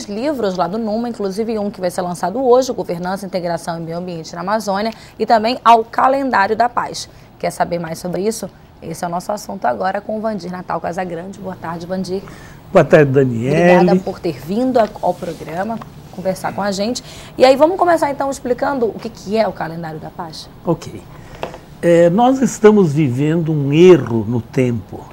livros lá do Numa, inclusive um que vai ser lançado hoje, Governança, Integração e Meio Ambiente na Amazônia, e também ao Calendário da Paz. Quer saber mais sobre isso? Esse é o nosso assunto agora com o Vandir Natal Casagrande. Boa tarde, Vandir. Boa tarde, Daniele. Obrigada por ter vindo ao programa conversar com a gente. E aí vamos começar então explicando o que é o Calendário da Paz. Ok. Nós estamos vivendo um erro no tempo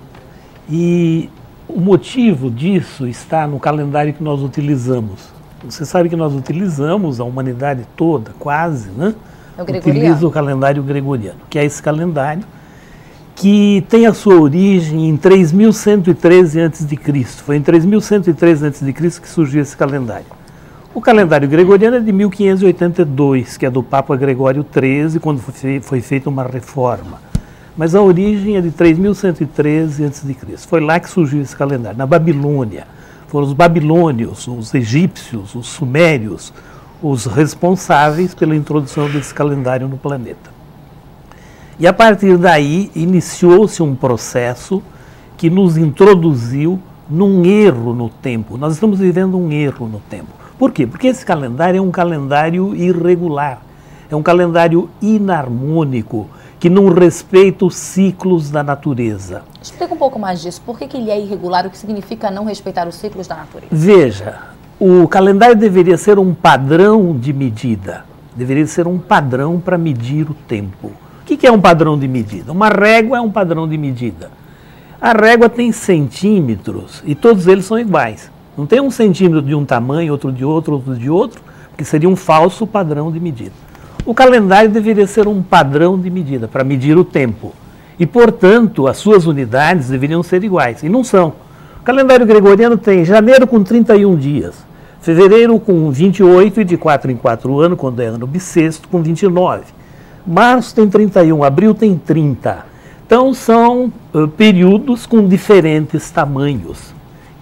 e o motivo disso está no calendário que nós utilizamos. Você sabe que nós utilizamos, a humanidade toda, quase, né? É o gregoriano. Utiliza o calendário gregoriano, que é esse calendário que tem a sua origem em 3113 a.C. Foi em 3113 a.C. que surgiu esse calendário. O calendário gregoriano é de 1582, que é do Papa Gregório XIII, quando foi feita uma reforma. Mas a origem é de 3113 a.C. Foi lá que surgiu esse calendário, na Babilônia. Foram os babilônios, os egípcios, os sumérios, os responsáveis pela introdução desse calendário no planeta. E a partir daí iniciou-se um processo que nos introduziu num erro no tempo. Nós estamos vivendo um erro no tempo. Por quê? Porque esse calendário é um calendário irregular, é um calendário inarmônico, que não respeita os ciclos da natureza. Explica um pouco mais disso. Por que ele é irregular? O que significa não respeitar os ciclos da natureza? Veja, o calendário deveria ser um padrão de medida, deveria ser um padrão para medir o tempo. O que é um padrão de medida? Uma régua é um padrão de medida. A régua tem centímetros e todos eles são iguais. Não tem um centímetro de um tamanho, outro de outro, outro de outro, porque seria um falso padrão de medida. O calendário deveria ser um padrão de medida para medir o tempo. E, portanto, as suas unidades deveriam ser iguais. E não são. O calendário gregoriano tem janeiro com 31 dias, fevereiro com 28 e de 4 em 4 anos, quando é ano bissexto, com 29. Março tem 31, abril tem 30. Então, são períodos com diferentes tamanhos.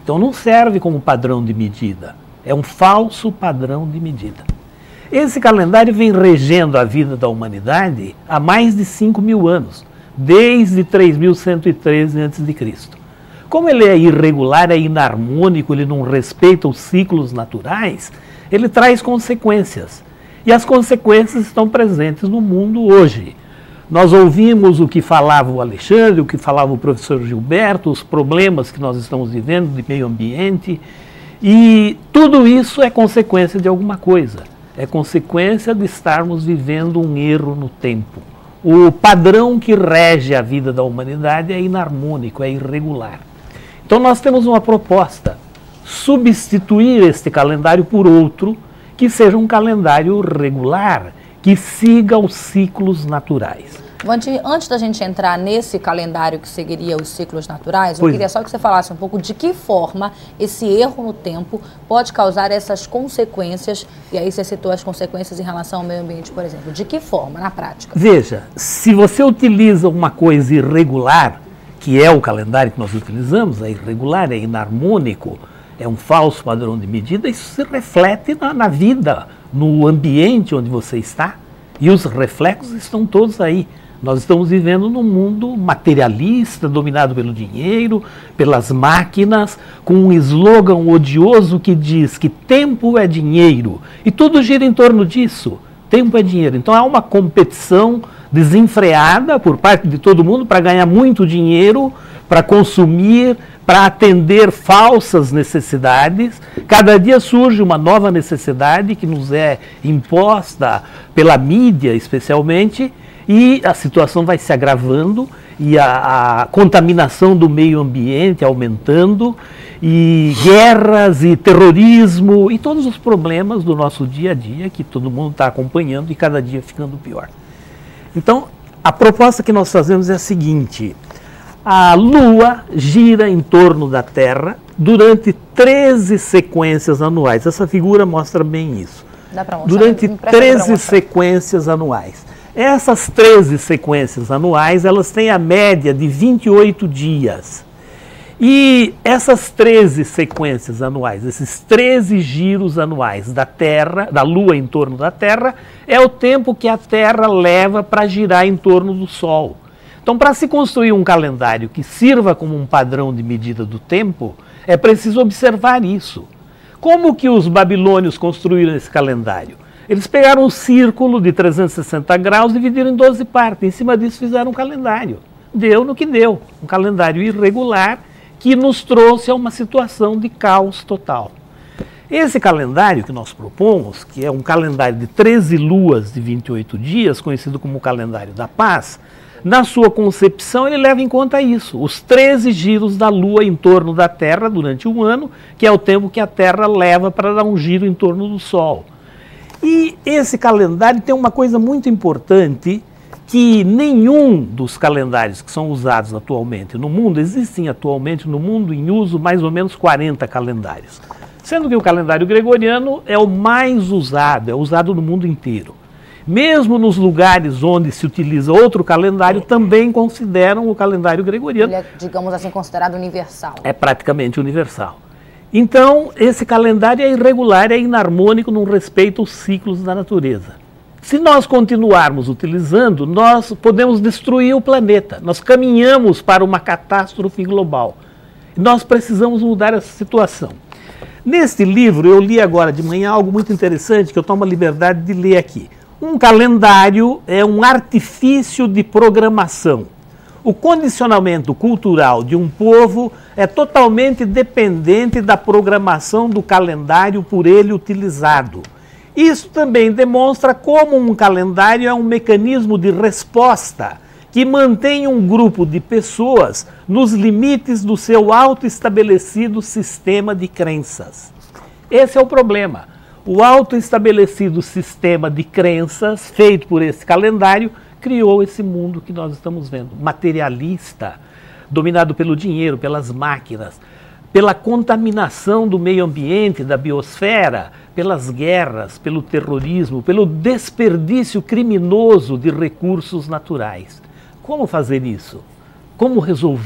Então, não serve como padrão de medida. É um falso padrão de medida. Esse calendário vem regendo a vida da humanidade há mais de 5.000 anos, desde 3113 a.C. Como ele é irregular, é inarmônico, ele não respeita os ciclos naturais, ele traz consequências. E as consequências estão presentes no mundo hoje. Nós ouvimos o que falava o Alexandre, o que falava o professor Gilberto, os problemas que nós estamos vivendo de meio ambiente, e tudo isso é consequência de alguma coisa. É consequência de estarmos vivendo um erro no tempo. O padrão que rege a vida da humanidade é inarmônico, é irregular. Então nós temos uma proposta: substituir este calendário por outro que seja um calendário regular, que siga os ciclos naturais. Vandir, antes da gente entrar nesse calendário que seguiria os ciclos naturais, eu queria só que você falasse um pouco de que forma esse erro no tempo pode causar essas consequências, e aí você citou as consequências em relação ao meio ambiente, por exemplo. De que forma, na prática? Veja, se você utiliza uma coisa irregular, que é o calendário que nós utilizamos, é irregular, é inarmônico, é um falso padrão de medida, isso se reflete na vida, no ambiente onde você está, e os reflexos estão todos aí. Nós estamos vivendo num mundo materialista, dominado pelo dinheiro, pelas máquinas, com um slogan odioso que diz que tempo é dinheiro. E tudo gira em torno disso. Tempo é dinheiro. Então há uma competição desenfreada por parte de todo mundo para ganhar muito dinheiro, para consumir, para atender falsas necessidades. Cada dia surge uma nova necessidade que nos é imposta pela mídia, especialmente, e a situação vai se agravando e a contaminação do meio ambiente aumentando, e guerras e terrorismo e todos os problemas do nosso dia a dia que todo mundo está acompanhando e cada dia ficando pior. Então, a proposta que nós fazemos é a seguinte: a Lua gira em torno da Terra durante 13 sequências anuais. Essa figura mostra bem isso. Dá pra mostrar? Durante 13 sequências anuais. Essas 13 sequências anuais, elas têm a média de 28 dias. E essas 13 sequências anuais, esses 13 giros anuais da Terra, da Lua em torno da Terra, é o tempo que a Terra leva para girar em torno do Sol. Então, para se construir um calendário que sirva como um padrão de medida do tempo, é preciso observar isso. Como que os babilônios construíram esse calendário? Eles pegaram um círculo de 360 graus e dividiram em 12 partes. Em cima disso fizeram um calendário. Deu no que deu. Um calendário irregular que nos trouxe a uma situação de caos total. Esse calendário que nós propomos, que é um calendário de 13 luas de 28 dias, conhecido como o calendário da paz, na sua concepção ele leva em conta isso, os 13 giros da Lua em torno da Terra durante um ano, que é o tempo que a Terra leva para dar um giro em torno do Sol. E esse calendário tem uma coisa muito importante, que nenhum dos calendários que são usados atualmente no mundo, existem atualmente no mundo em uso mais ou menos 40 calendários. Sendo que o calendário gregoriano é o mais usado, é usado no mundo inteiro. Mesmo nos lugares onde se utiliza outro calendário, também consideram o calendário gregoriano. Ele é, digamos assim, considerado universal. É praticamente universal. Então, esse calendário é irregular, é inarmônico no respeito aos ciclos da natureza. Se nós continuarmos utilizando, nós podemos destruir o planeta. Nós caminhamos para uma catástrofe global. Nós precisamos mudar essa situação. Neste livro, eu li agora de manhã algo muito interessante que eu tomo a liberdade de ler aqui. Um calendário é um artifício de programação. O condicionamento cultural de um povo é totalmente dependente da programação do calendário por ele utilizado. Isso também demonstra como um calendário é um mecanismo de resposta que mantém um grupo de pessoas nos limites do seu autoestabelecido sistema de crenças. Esse é o problema. O autoestabelecido sistema de crenças feito por esse calendário criou esse mundo que nós estamos vendo, materialista, dominado pelo dinheiro, pelas máquinas, pela contaminação do meio ambiente, da biosfera, pelas guerras, pelo terrorismo, pelo desperdício criminoso de recursos naturais. Como fazer isso? Como resolver?